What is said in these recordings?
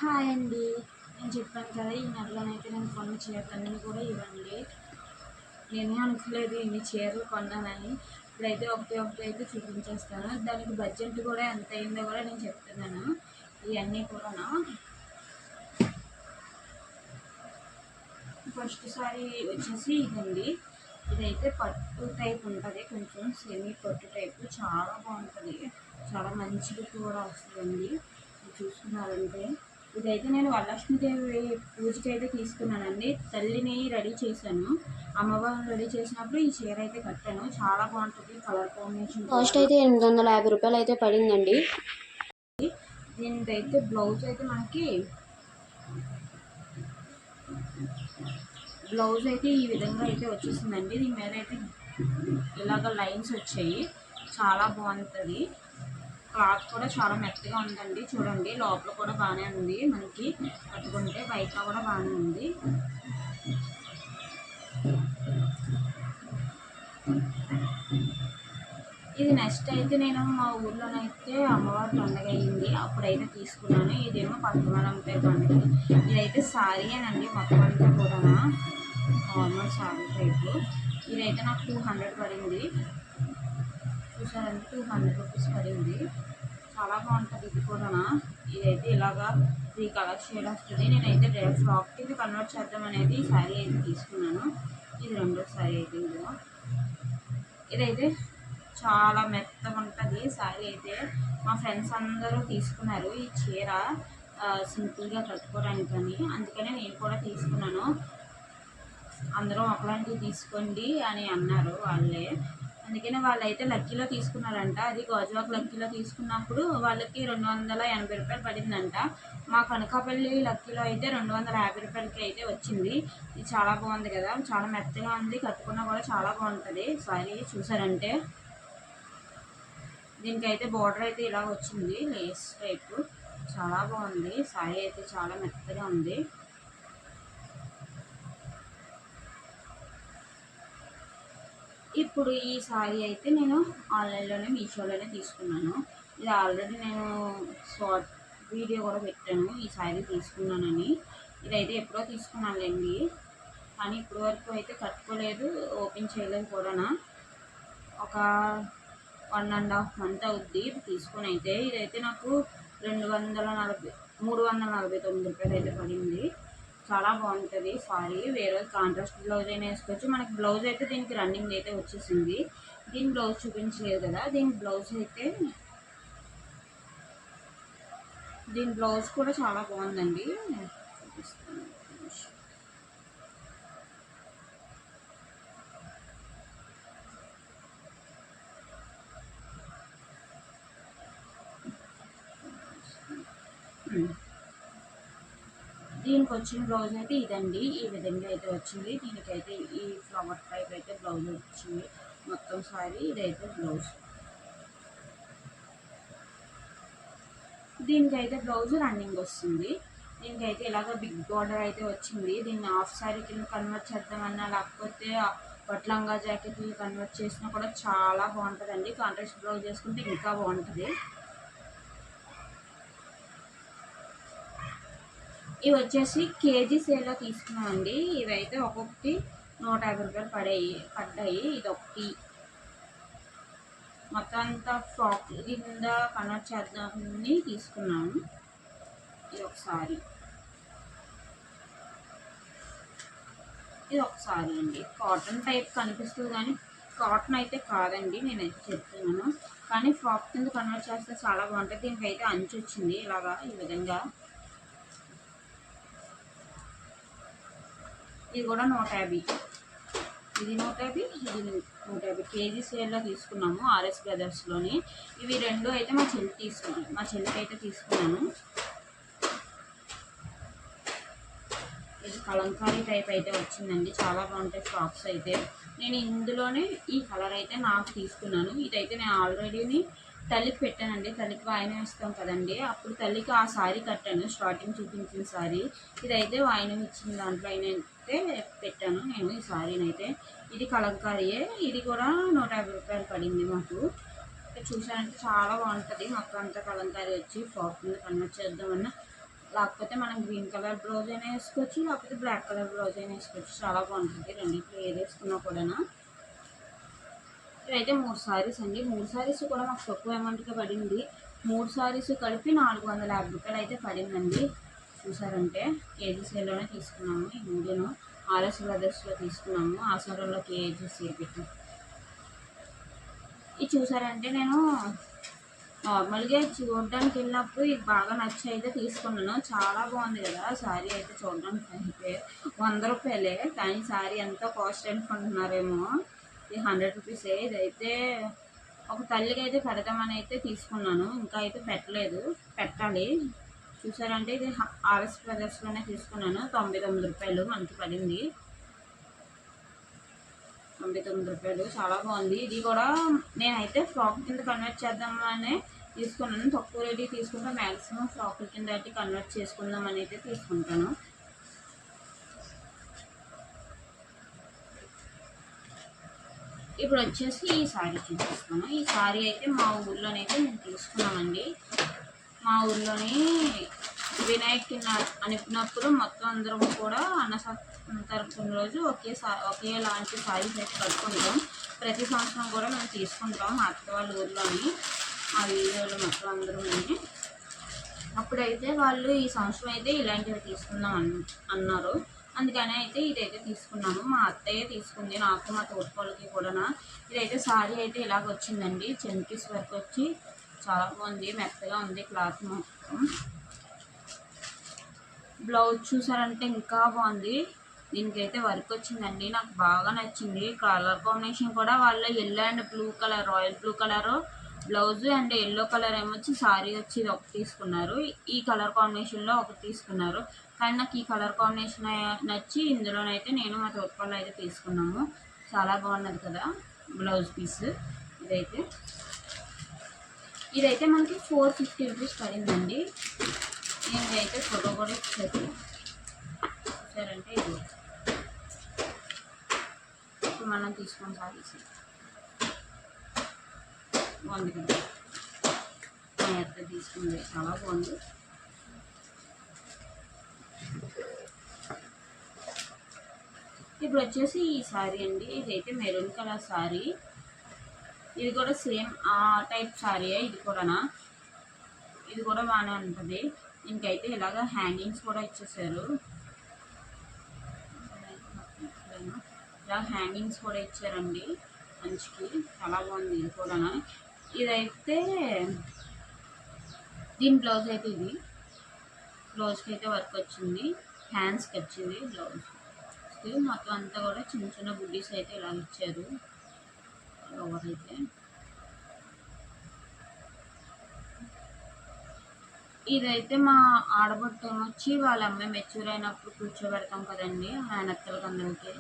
Hi అండి. నేను చెప్పాను కదా ఈ నెలలోనైతే నేను కొన్న చీరలన్నీ కూడా ఇవ్వండి. నేనే అనుకోలేదు ఇన్ని చీరలు కొన్నానని. ఇప్పుడైతే ఒకటి ఒకటి అయితే చూపించేస్తాను. దానికి బడ్జెట్ కూడా ఎంత అయిందో కూడా నేను చెప్తున్నాను. ఇవన్నీ కూడా ఫస్ట్ సారీ వచ్చేసి ఇదండి. ఇదైతే పట్టు టైప్ ఉంటుంది, కొంచెం సెమీ పట్టు టైపు, చాలా బాగుంటుంది, చాలా మంచిగా కూడా వస్తుందండి. చూసుకున్నారంటే ఇదైతే నేను వరలక్ష్మీదేవి పూజకి అయితే తీసుకున్నానండి. తల్లిని రెడీ చేశాను, అమ్మవారిని రెడీ చేసినప్పుడు ఈ చీర అయితే కట్టాను. చాలా బాగుంటుంది, కలర్ కాంబినేషన్. కాస్ట్ అయితే 850 రూపాయలు అయితే పడిందండి. దీనికైతే బ్లౌజ్ అయితే మనకి బ్లౌజ్ అయితే ఈ విధంగా అయితే వచ్చేసిందండి. దీని మీద అయితే ఇలాగ లైన్స్ వచ్చాయి, చాలా బాగుంటుంది. క్లాత్ కూడా చాలా మెత్తగా ఉందండి. చూడండి, లోపల కూడా బాగానే ఉంది, మనకి కట్టుకుంటే బయట కూడా బాగానే ఉంది. ఇది నెక్స్ట్ అయితే నేను మా ఊర్లోనైతే అమ్మవారి పండుగ అయ్యింది, అప్పుడైతే తీసుకున్నాను. ఇదేమో పద్మనాభంపై పండుగ. ఇదైతే సారీ అనండి, మొత్తం అంతా కూడా నార్మల్ సారీ టైపు. ఇదైతే నాకు 200 పడింది. చూసారంటే 200 రూపీస్ పడింది. చాలా బాగుంటుంది ఇది కూడా. ఇదైతే ఇలాగా 3 కలర్ షేడ్ వస్తుంది. నేనైతే ఫ్రాక్కి కన్వర్ట్ చేద్దాం అనేది ఈ శారీ అయితే తీసుకున్నాను. ఇది రెండో శారీ అయితే ఇదైతే చాలా మెత్తగా ఉంటుంది శారీ అయితే. మా ఫ్రెండ్స్ అందరూ తీసుకున్నారు ఈ చీర సింపుల్గా కట్టుకోవడానికని, అందుకనే నేను కూడా తీసుకున్నాను. అందరూ ఒకలాంటివి తీసుకోండి అని అన్నారు వాళ్ళే, అందుకనే వాళ్ళైతే లక్కీలో తీసుకున్నారంట. అది గాజువాక్ లక్కీలో తీసుకున్నప్పుడు వాళ్ళకి 280 రూపాయలు పడిందంట. మా కనకాపల్లి లక్కీలో అయితే 250 రూపాయలకి అయితే వచ్చింది. ఇది చాలా బాగుంది కదా, చాలా మెత్తగా ఉంది, కట్టుకున్నా కూడా చాలా బాగుంటుంది సారీ. చూసారంటే దీనికైతే బార్డర్ అయితే ఇలా వచ్చింది, లేస్ టైపు, చాలా బాగుంది సారీ అయితే, చాలా మెత్తగా ఉంది. ఇప్పుడు ఈ సారీ అయితే నేను ఆన్లైన్లోనే మీషోలోనే తీసుకున్నాను. ఇది ఆల్రెడీ నేను షార్ట్ వీడియో కూడా పెట్టాను ఈ సారీ తీసుకున్నానని. ఇదైతే ఎప్పుడో తీసుకున్నానులేండి, కానీ ఇప్పటి వరకు అయితే కట్టుకోలేదు, ఓపెన్ చేయలేదు కూడా. ఒక 1.5 మంత్ అవుద్ది తీసుకొని అయితే. ఇదైతే నాకు 349 రూపాయలు అయితే పడింది. చాలా బాగుంటుంది సారీ. వేరే కాంట్రాస్ట్ బ్లౌజ్ అయినా వేసుకోవచ్చు. మనకి బ్లౌజ్ అయితే దీనికి రన్నింగ్ అయితే వచ్చేసింది. దీని బ్లౌజ్ చూపించలేదు కదా, దీని బ్లౌజ్ కూడా చాలా బాగుందండి. దీనికి వచ్చిన బ్లౌజ్ అయితే ఇదండి, ఈ విధంగా అయితే వచ్చింది. దీనికైతే ఈ ఫ్లవర్ టైప్ అయితే బ్లౌజ్ వచ్చింది మొత్తం సారీ. ఇదైతే బ్లౌజ్, దీనికైతే బ్లౌజ్ రన్నింగ్ వస్తుంది. దీనికైతే ఇలాగ బిగ్ బార్డర్ అయితే వచ్చింది. దీన్ని హాఫ్ సారీ కింద కన్వర్ట్ చేద్దామన్నా, లేకపోతే పట్లంగా జాకెట్లు కన్వర్ట్ చేసినా కూడా చాలా బాగుంటుందండి. కాంట్రాస్ట్ బ్లౌజ్ చేసుకుంటే ఇంకా బాగుంటుంది. ఇవి వచ్చేసి కేజీ సేల్లో తీసుకున్నామండి. ఇవైతే ఒక్కొక్కటి 150 రూపాయలు పడ్డాయి. ఇది ఒకటి మొత్తం అంతా ఫ్రాక్ కింద కన్వర్ట్ చేద్దామని తీసుకున్నాము. ఇది ఒకసారి అండి, కాటన్ టైప్ కనిపిస్తుంది కానీ కాటన్ అయితే కాదండి, నేనైతే చెప్తున్నాను. కానీ ఫ్రాక్ కింద కన్వర్ట్ చేస్తే చాలా బాగుంటుంది. దీనికైతే అంచు వచ్చింది ఇలాగా, ఈ విధంగా. ఇది కూడా 150, ఇది 150, ఇది 150. కేజీ సేల్లో తీసుకున్నాము ఆర్ఎస్ బ్రదర్స్లోని. ఇవి రెండు అయితే మా చెల్లికి అయితే తీసుకున్నాను. ఇది కలంకారీ టైప్ అయితే వచ్చిందండి, చాలా బాగుంటాయి ఫ్రాక్స్ అయితే. నేను ఇందులోనే ఈ కలర్ అయితే నాకు తీసుకున్నాను. ఇదైతే నేను ఆల్రెడీ తల్లికి పెట్టానండి, తల్లికి వాయినం ఇస్తాం కదండి, అప్పుడు తల్లికి ఆ శారీ కట్టాను, స్టార్టింగ్ చూపించిన శారీ. ఇదైతే వాయినం ఇచ్చిన దాంట్లో అయితే పెట్టాను నేను ఈ శారీని అయితే. ఇది కలంకారీయే, ఇది కూడా 150 రూపాయలు పడింది మాకు. చూసానంటే చాలా బాగుంటుంది, మొత్తం అంతా కలంకారీ వచ్చి ఫ్రాక్ మీద కన్వర్ట్ చేద్దామన్నా లేకపోతే మనం గ్రీన్ కలర్ బ్లౌజ్ అయినా వేసుకోవచ్చు, లేకపోతే బ్లాక్ కలర్ బ్లౌజ్ అయినా వేసుకోవచ్చు. చాలా బాగుంటుంది రెండింటిలో ఏది వేసుకున్నా కూడా. ఇవైతే 3 సారీస్ అండి. 3 సారీస్ కూడా మాకు తక్కువ అమౌంట్గా పడింది. 3 సారీస్ కలిపి 450 రూపాయలు అయితే పడిందండి. చూసారంటే కేజీ సేల్లోనే తీసుకున్నాము. ఈ 3ను ఆర్ఎస్ బ్రదర్స్లో తీసుకున్నాము. ఆసారంలో కేజీ సేల్ పెట్టి. ఇది చూసారంటే నేను నార్మల్గా చూడడానికి వెళ్ళినప్పుడు ఇది బాగా నచ్చి అయితే తీసుకున్నాను. చాలా బాగుంది కదా శారీ అయితే. చూడడానికి అయితే 100 రూపాయలే, కానీ శారీ ఎంతో కాస్ట్ అనుకుంటున్నారేమో. ఇది 100 రూపీసే. ఇదైతే ఒక తల్లికి అయితే పెడదామని అయితే తీసుకున్నాను. ఇంకా అయితే పెట్టలేదు, పెట్టాలి. చూసారంటే ఇది ఆర్ఎస్ బ్రదర్స్లోనే తీసుకున్నాను. 99 రూపాయలు మనకి పడింది. 99 రూపాయలు. చాలా బాగుంది. ఇది కూడా నేనైతే ఫ్రాక్ కింద కన్వర్ట్ చేద్దామని తీసుకున్నాను. తక్కువ రేటుకి తీసుకుంటే మ్యాక్సిమం ఫ్రాక్ కింద అయితే కన్వర్ట్ చేసుకుందామని అయితే తీసుకుంటాను. ఇప్పుడు వచ్చేసి ఈ శారీ చూపిస్తాను. ఈ శారీ అయితే మా ఊర్లోనైతే నేను తీసుకున్నామండి. మా ఊర్లోని వినాయకుడి అనిపినప్పుడు మొత్తం అందరం కూడా అన్నసంతర్పణ రోజు ఒకేలాంటి శారీస్ అయితే కట్టుకుంటాం. ప్రతి సంవత్సరం కూడా మేము తీసుకుంటాం మా అత్త వాళ్ళ ఊర్లోని. ఆ వీడియోలో మొత్తం అందరూ అప్పుడైతే వాళ్ళు ఈ సంవత్సరం అయితే ఇలాంటివి తీసుకుందాం అన్నారు. అందుకని అయితే ఇదైతే తీసుకున్నాను. మా అత్తయ్య తీసుకుంది, నాకు మా తోటికోళ్ళకి కూడా. ఇదైతే శారీ అయితే ఇలాగ వచ్చిందండి. చెంకీస్ వరకు వచ్చి చాలా బాగుంది, మెత్తగా ఉంది క్లాత్ మొత్తం. బ్లౌజ్ చూసారంటే ఇంకా బాగుంది. దీనికైతే వర్క్ వచ్చిందండి, నాకు బాగా నచ్చింది. కలర్ కాంబినేషన్ కూడా వాళ్ళు yellow and blue colour, royal blue colour blouse and yellow colour ఏమొచ్చి శారీ వచ్చి ఇది ఒకటి తీసుకున్నారు. ఈ కలర్ కాంబినేషన్లో ఒకటి తీసుకున్నారు. కానీ నాకు ఈ కలర్ కాంబినేషన్ నచ్చి ఇందులోనైతే నేను మా తోటికోళ్ళు అయితే తీసుకున్నాము. చాలా బాగున్నది కదా బ్లౌజ్ పీస్. ఇదైతే మనకి 450 రూపీస్ పడిందండి. దీనికైతే ఫోటో కూడా ఇచ్చారు. చూసారంటే ఇది ఇప్పుడు మనం తీసుకున్న సారీస్ బాగుంది కదా. మా అత్త తీసుకుంది, చాలా బాగుంది. ఇప్పుడు వచ్చేసి ఈ శారీ అండి. ఇదైతే మెరూన్ కలర్ శారీ. ఇది కూడా సేమ్ ఆ టైప్ శారీయే. ఇది కూడా బాగానే ఉంటుంది. ఇంకైతే ఇలాగ హ్యాంగింగ్స్ కూడా ఇచ్చేసారు. ఇలా హ్యాంగింగ్స్ కూడా ఇచ్చారండి మంచికి. చాలా బాగుంది ఇది కూడా. ఇదైతే దీని బ్లౌజ్ అయితే ఇది బ్లౌజ్కి అయితే వర్క్ వచ్చింది, హ్యాండ్స్కి వచ్చింది బ్లౌజ్. మొత్తం అంతా కూడా చిన్న చిన్న బుడ్డీస్ అయితే ఇలా ఇచ్చారు. అయితే ఇదైతే మా ఆడబొట్టం వచ్చి వాళ్ళ అమ్మాయి మెచ్యూర్ అయినప్పుడు కూర్చోబెడతాం కదండి మేనత్తలకి అందరికీ,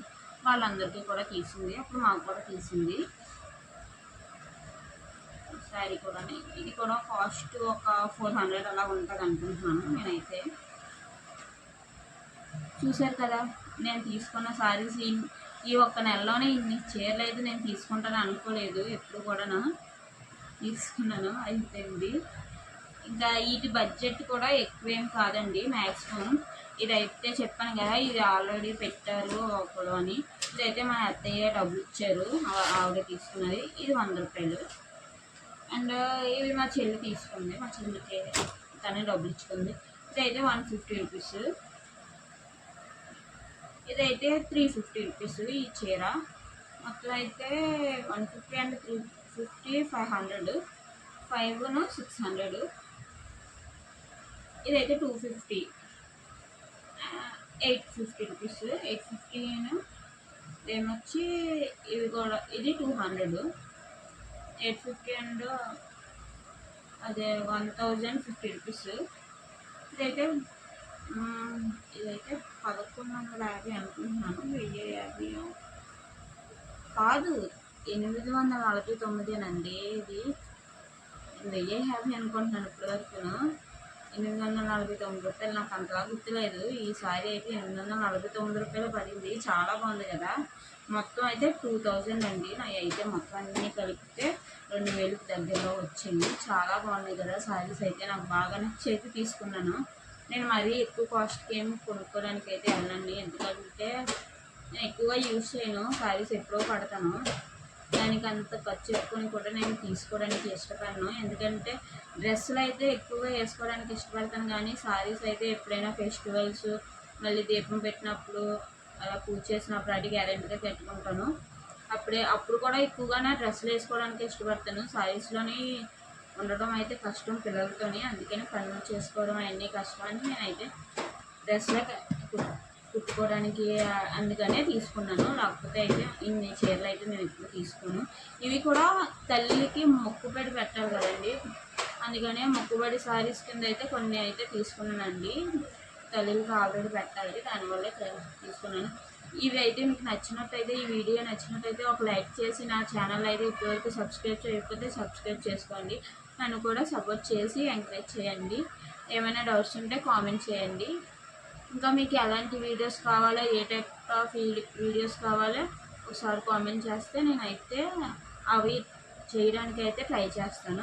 వాళ్ళందరికీ కూడా తీసింది. అప్పుడు మాకు కూడా తీసింది శారీ కూడా. ఇది కూడా కాస్ట్ ఒక 400 అలా ఉంటుంది అనుకుంటున్నాను నేనైతే. చూసారు కదా నేను తీసుకున్న శారీస్. ఈ ఒక్క నెలలోనే ఇన్ని చీరలు అయితే నేను తీసుకుంటాను అనుకోలేదు. ఎప్పుడు కూడా తీసుకున్నాను, అయిపోయింది. ఇంకా వీటి బడ్జెట్ కూడా ఎక్కువేం కాదండి మ్యాక్సిమం. ఇదైతే చెప్పాను కదా, ఇది ఆల్రెడీ పెట్టారు ఒకడు అని. ఇదైతే మా అత్తయ్య డబ్బులు ఇచ్చారు, ఆవిడ తీసుకున్నది. ఇది 100 రూపాయలు. అండ్ ఇవి మా చెల్లి తీసుకుంది, మా చెల్లికి తనే డబ్బులు ఇచ్చుకుంది. ఇదైతే 150 రూపీస్. ఇదైతే 350 రూపీస్ ఈ చీర. మొత్తం అయితే 150 అండ్ 350 500, 5 600. ఇదైతే 250, 850 రూపీస్. 850 ఏమొచ్చి ఇవి కూడా. ఇది 200, 850 అండ్ అదే 1050 రూపీస్. ఇదైతే 1150 అనుకుంటున్నాను. 1050 కాదు, 849 ఇది. 1050 అనుకుంటున్నాను ఇప్పటి వరకును. 849 రూపాయలు. నాకు అంతలా గుర్తులేదు. ఈ శారీ అయితే 849 రూపాయలు పడింది. చాలా బాగుంది కదా. మొత్తం అయితే 2000 అండి. నా అయితే మొత్తం అన్నీ కలిపితే 2000 దగ్గరలో వచ్చింది. చాలా బాగున్నాయి కదా శారీస్ అయితే. నాకు బాగా నచ్చి అయితే తీసుకున్నాను. నేను మరీ ఎక్కువ కాస్ట్కి ఏమి కొనుక్కోవడానికి అయితే వెళ్ళండి, ఎందుకంటే నేను ఎక్కువగా యూజ్ చేయను, శారీస్ ఎప్పుడో కడతాను. దానికి అంత ఖర్చు ఎక్కువని కూడా నేను తీసుకోవడానికి ఇష్టపడను, ఎందుకంటే డ్రెస్సులు అయితే ఎక్కువగా వేసుకోవడానికి ఇష్టపడతాను, కానీ శారీస్ అయితే ఎప్పుడైనా ఫెస్టివల్స్, మళ్ళీ దీపం పెట్టినప్పుడు, అలా పూజ చేసినప్పుడు అది గ్యారెంటీగా పెట్టుకుంటాను. అప్పుడు కూడా ఎక్కువగా నా డ్రెస్సులు వేసుకోవడానికి ఇష్టపడతాను. శారీస్లోని ఉండడం అయితే కష్టం పిల్లలతోని, అందుకని పనులు చేసుకోవడం అవన్నీ కష్టం అని నేనైతే డ్రెస్లే కుట్టుకోవడానికి అందుకనే తీసుకున్నాను. లేకపోతే అయితే ఇన్ని చీరలు అయితే నేను ఎప్పుడు తీసుకోను. ఇవి కూడా తల్లికి మొక్కుబడి పెట్టాలి కదండి, అందుకనే మొక్కుబడి శారీస్ కింద అయితే కొన్ని అయితే తీసుకున్నానండి. తల్లికి ఆల్రెడీ పెట్టాలి, దానివల్ల తీసుకున్నాను. ఇవి అయితే మీకు నచ్చినట్టయితే, ఈ వీడియో నచ్చినట్టయితే ఒక లైక్ చేసి నా ఛానల్ అయితే ఇప్పటివరకు సబ్స్క్రైబ్ చేయకపోతే సబ్స్క్రైబ్ చేసుకోండి. నన్ను కూడా సపోర్ట్ చేసి ఎంకరేజ్ చేయండి. ఏమైనా డౌట్స్ ఉంటే కామెంట్ చేయండి. ఇంకా మీకు ఎలాంటి వీడియోస్ కావాలో, ఏ టైప్ ఆఫ్ వీడియోస్ కావాలో ఒకసారి కామెంట్ చేస్తే నేనైతే అవి చేయడానికి అయితే ట్రై చేస్తాను.